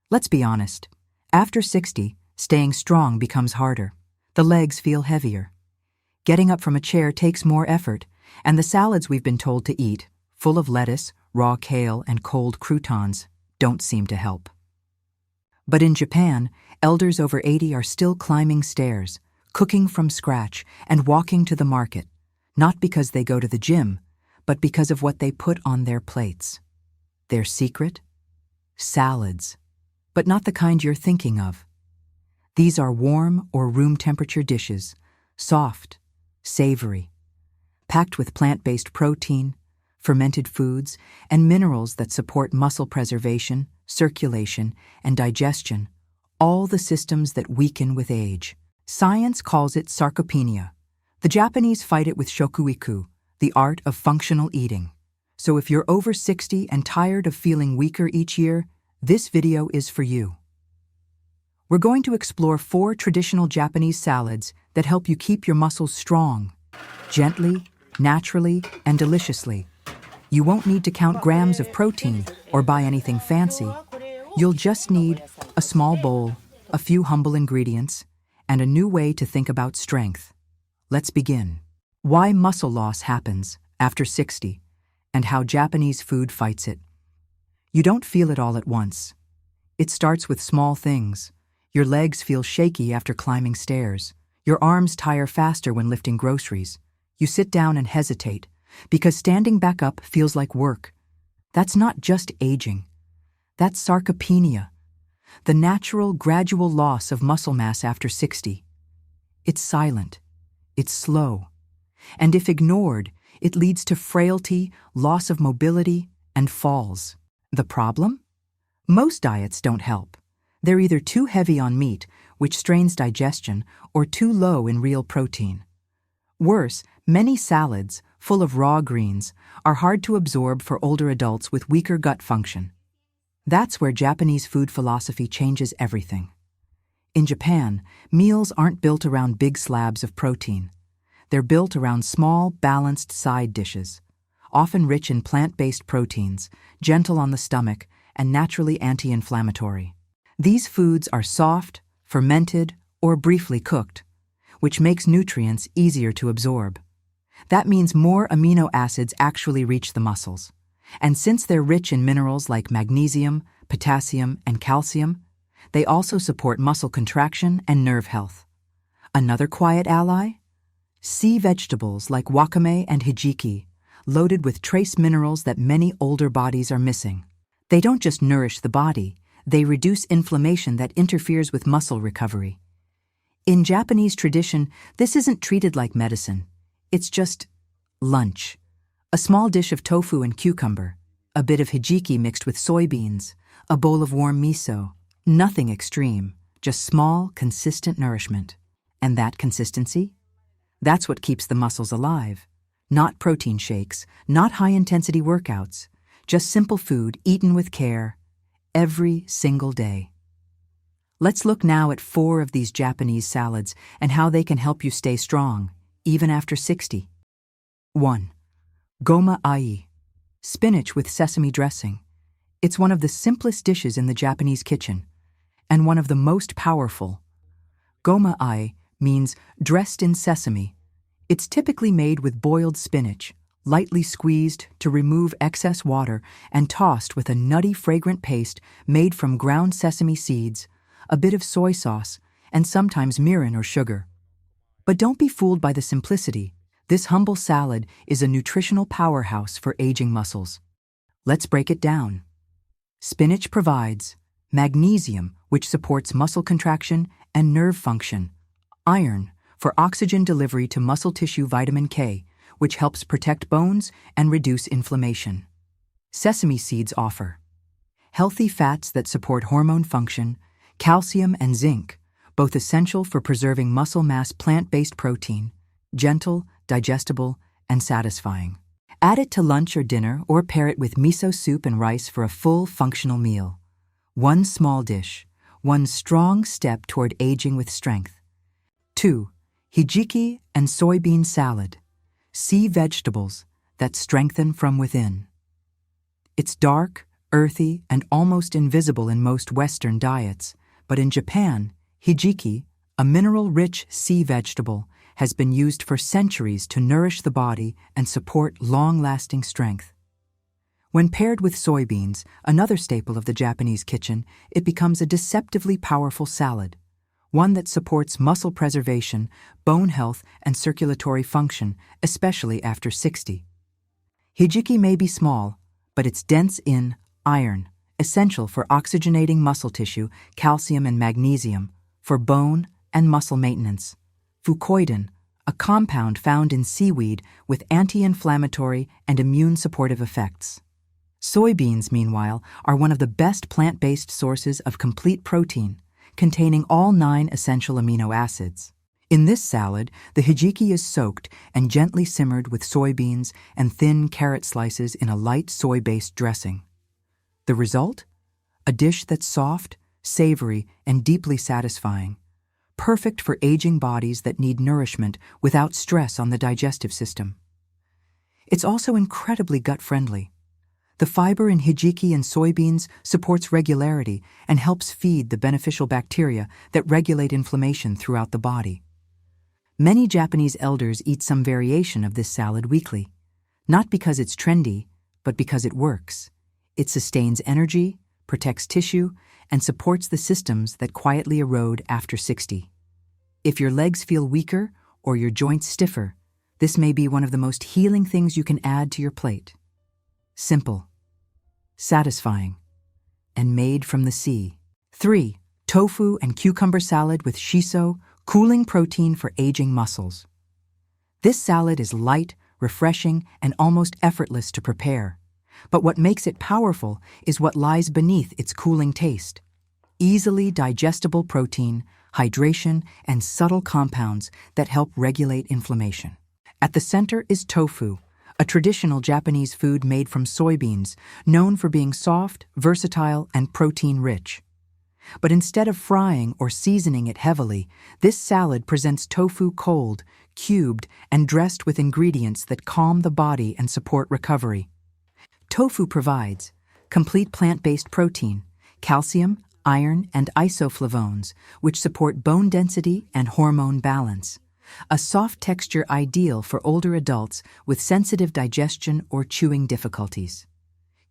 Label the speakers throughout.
Speaker 1: Let's be honest. After 60, staying strong becomes harder. The legs feel heavier. Getting up from a chair takes more effort, and the salads we've been told to eat, full of lettuce, raw kale, and cold croutons, don't seem to help. But in Japan, elders over 80 are still climbing stairs, cooking from scratch, and walking to the market, not because they go to the gym, but because of what they put on their plates. Their secret? Salads. But not the kind you're thinking of. These are warm or room temperature dishes, soft, savory, packed with plant-based protein, fermented foods, and minerals that support muscle preservation, circulation, and digestion, all the systems that weaken with age. Science calls it sarcopenia. The Japanese fight it with shokuiku, the art of functional eating. So if you're over 60 and tired of feeling weaker each year, this video is for you. We're going to explore 4 traditional Japanese salads that help you keep your muscles strong, gently, naturally, and deliciously. You won't need to count grams of protein or buy anything fancy. You'll just need a small bowl, a few humble ingredients, and a new way to think about strength. Let's begin. Why muscle loss happens after 60, and how Japanese food fights it. You don't feel it all at once. It starts with small things. Your legs feel shaky after climbing stairs. Your arms tire faster when lifting groceries. You sit down and hesitate, because standing back up feels like work. That's not just aging. That's sarcopenia, the natural, gradual loss of muscle mass after 60. It's silent. It's slow. And if ignored, it leads to frailty, loss of mobility, and falls. The problem? Most diets don't help. They're either too heavy on meat, which strains digestion, or too low in real protein. Worse, many salads, full of raw greens, are hard to absorb for older adults with weaker gut function. That's where Japanese food philosophy changes everything. In Japan, meals aren't built around big slabs of protein. They're built around small, balanced side dishes, often rich in plant-based proteins, gentle on the stomach, and naturally anti-inflammatory. These foods are soft, fermented, or briefly cooked, which makes nutrients easier to absorb. That means more amino acids actually reach the muscles. And since they're rich in minerals like magnesium, potassium, and calcium, they also support muscle contraction and nerve health. Another quiet ally? Sea vegetables like wakame and hijiki, loaded with trace minerals that many older bodies are missing. They don't just nourish the body, they reduce inflammation that interferes with muscle recovery. In Japanese tradition, this isn't treated like medicine. It's just lunch. A small dish of tofu and cucumber, a bit of hijiki mixed with soybeans, a bowl of warm miso. Nothing extreme, just small, consistent nourishment. And that consistency? That's what keeps the muscles alive. Not protein shakes, not high-intensity workouts, just simple food eaten with care, every single day. Let's look now at 4 of these Japanese salads and how they can help you stay strong, even after 60. 1. Goma ai, spinach with sesame dressing. It's one of the simplest dishes in the Japanese kitchen, and one of the most powerful. Goma ai means dressed in sesame. It's typically made with boiled spinach, lightly squeezed to remove excess water and tossed with a nutty, fragrant paste made from ground sesame seeds, a bit of soy sauce, and sometimes mirin or sugar. But don't be fooled by the simplicity. This humble salad is a nutritional powerhouse for aging muscles. Let's break it down. Spinach provides magnesium, which supports muscle contraction and nerve function, iron, for oxygen delivery to muscle tissue, vitamin K, which helps protect bones and reduce inflammation. Sesame seeds offer healthy fats that support hormone function, calcium and zinc, both essential for preserving muscle mass, plant-based protein, gentle, digestible, and satisfying. Add it to lunch or dinner or pair it with miso soup and rice for a full, functional meal. One small dish, one strong step toward aging with strength. 2. Hijiki and soybean salad. Sea vegetables that strengthen from within. It's dark, earthy and almost invisible in most Western diets, but in Japan, hijiki, a mineral-rich sea vegetable, has been used for centuries to nourish the body and support long-lasting strength. When paired with soybeans, another staple of the Japanese kitchen, it becomes a deceptively powerful salad, one that supports muscle preservation, bone health, and circulatory function, especially after 60. Hijiki may be small, but it's dense in iron, essential for oxygenating muscle tissue, calcium and magnesium, for bone and muscle maintenance. Fucoidan, a compound found in seaweed with anti-inflammatory and immune-supportive effects. Soybeans, meanwhile, are one of the best plant-based sources of complete protein, containing all 9 essential amino acids. In this salad, the hijiki is soaked and gently simmered with soybeans and thin carrot slices in a light soy-based dressing. The result? A dish that's soft, savory, and deeply satisfying, perfect for aging bodies that need nourishment without stress on the digestive system. It's also incredibly gut-friendly. The fiber in hijiki and soybeans supports regularity and helps feed the beneficial bacteria that regulate inflammation throughout the body. Many Japanese elders eat some variation of this salad weekly, not because it's trendy, but because it works. It sustains energy, protects tissue, and supports the systems that quietly erode after 60. If your legs feel weaker or your joints stiffer, this may be one of the most healing things you can add to your plate. Simple, satisfying, and made from the sea. 3. Tofu and cucumber salad with shiso, cooling protein for aging muscles. This salad is light, refreshing, and almost effortless to prepare. But what makes it powerful is what lies beneath its cooling taste. Easily digestible protein, hydration, and subtle compounds that help regulate inflammation. At the center is tofu, a traditional Japanese food made from soybeans, known for being soft, versatile, and protein-rich. But instead of frying or seasoning it heavily, this salad presents tofu cold, cubed, and dressed with ingredients that calm the body and support recovery. Tofu provides complete plant-based protein, calcium, iron, and isoflavones, which support bone density and hormone balance. A soft texture ideal for older adults with sensitive digestion or chewing difficulties.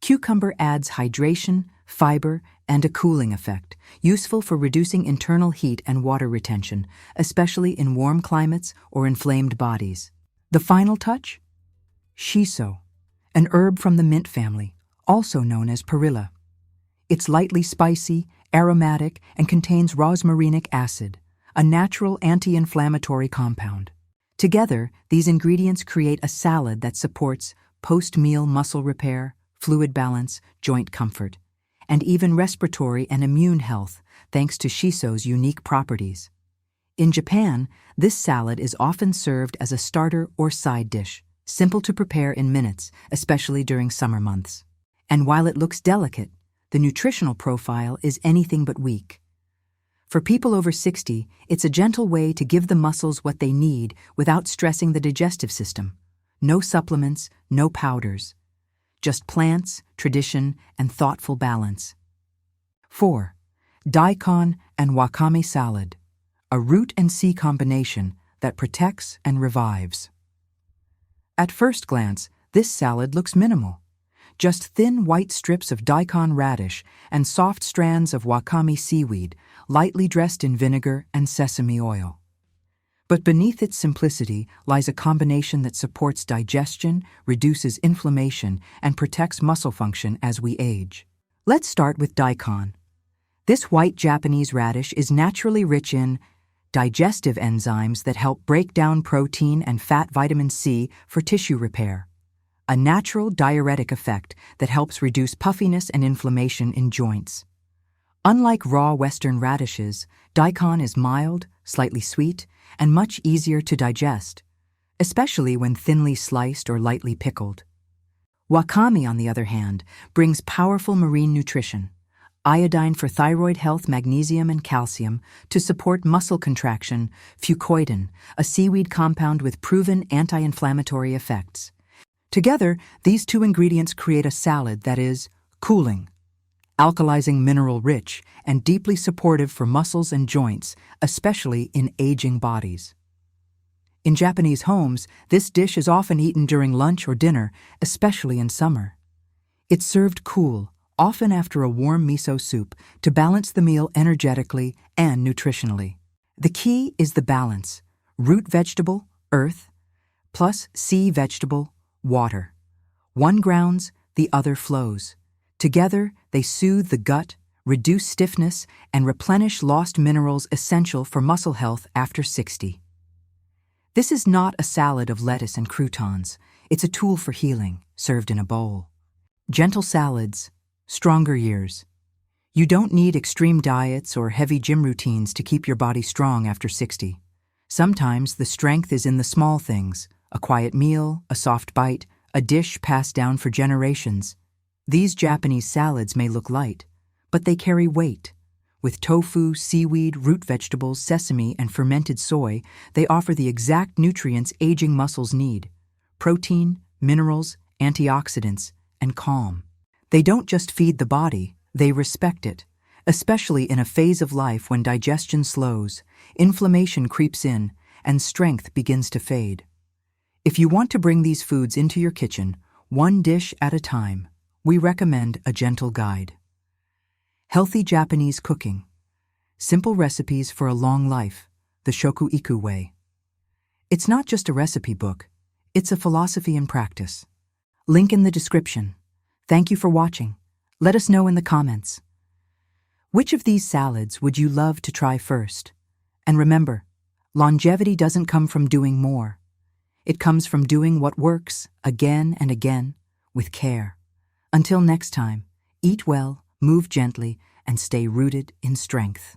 Speaker 1: Cucumber adds hydration, fiber, and a cooling effect, useful for reducing internal heat and water retention, especially in warm climates or inflamed bodies. The final touch? Shiso, an herb from the mint family, also known as perilla. It's lightly spicy, aromatic, and contains rosmarinic acid, a natural anti-inflammatory compound. Together, these ingredients create a salad that supports post-meal muscle repair, fluid balance, joint comfort, and even respiratory and immune health thanks to shiso's unique properties. In Japan, this salad is often served as a starter or side dish, simple to prepare in minutes, especially during summer months. And while it looks delicate, the nutritional profile is anything but weak. For people over 60, it's a gentle way to give the muscles what they need without stressing the digestive system. No supplements, no powders. Just plants, tradition, and thoughtful balance. 4. Daikon and wakame salad, a root and sea combination that protects and revives. At first glance, this salad looks minimal. Just thin white strips of daikon radish and soft strands of wakame seaweed, lightly dressed in vinegar and sesame oil. But beneath its simplicity lies a combination that supports digestion, reduces inflammation, and protects muscle function as we age. Let's start with daikon. This white Japanese radish is naturally rich in digestive enzymes that help break down protein and fat vitamin C for tissue repair, a natural diuretic effect that helps reduce puffiness and inflammation in joints. Unlike raw Western radishes, daikon is mild, slightly sweet, and much easier to digest, especially when thinly sliced or lightly pickled. Wakame, on the other hand, brings powerful marine nutrition, iodine for thyroid health, magnesium and calcium to support muscle contraction, fucoidan, a seaweed compound with proven anti-inflammatory effects. Together, these two ingredients create a salad that is Cooling, alkalizing, mineral-rich, and deeply supportive for muscles and joints, especially in aging bodies. In Japanese homes, this dish is often eaten during lunch or dinner, especially in summer. It's served cool, often after a warm miso soup, to balance the meal energetically and nutritionally. The key is the balance: root vegetable, earth, plus sea vegetable, water. One grounds, the other flows. Together, they soothe the gut, reduce stiffness, and replenish lost minerals essential for muscle health after 60. This is not a salad of lettuce and croutons. It's a tool for healing, served in a bowl. Gentle salads, stronger years. You don't need extreme diets or heavy gym routines to keep your body strong after 60. Sometimes the strength is in the small things: a quiet meal, a soft bite, a dish passed down for generations. These Japanese salads may look light, but they carry weight. With tofu, seaweed, root vegetables, sesame, and fermented soy, they offer the exact nutrients aging muscles need: protein, minerals, antioxidants, and calm. They don't just feed the body, they respect it, especially in a phase of life when digestion slows, inflammation creeps in, and strength begins to fade. If you want to bring these foods into your kitchen, one dish at a time, we recommend a gentle guide. Healthy Japanese cooking. Simple recipes for a long life, the Shokuiku way. It's not just a recipe book, it's a philosophy and practice. Link in the description. Thank you for watching. Let us know in the comments. Which of these salads would you love to try first? And remember, longevity doesn't come from doing more. It comes from doing what works again and again with care. Until next time, eat well, move gently, and stay rooted in strength.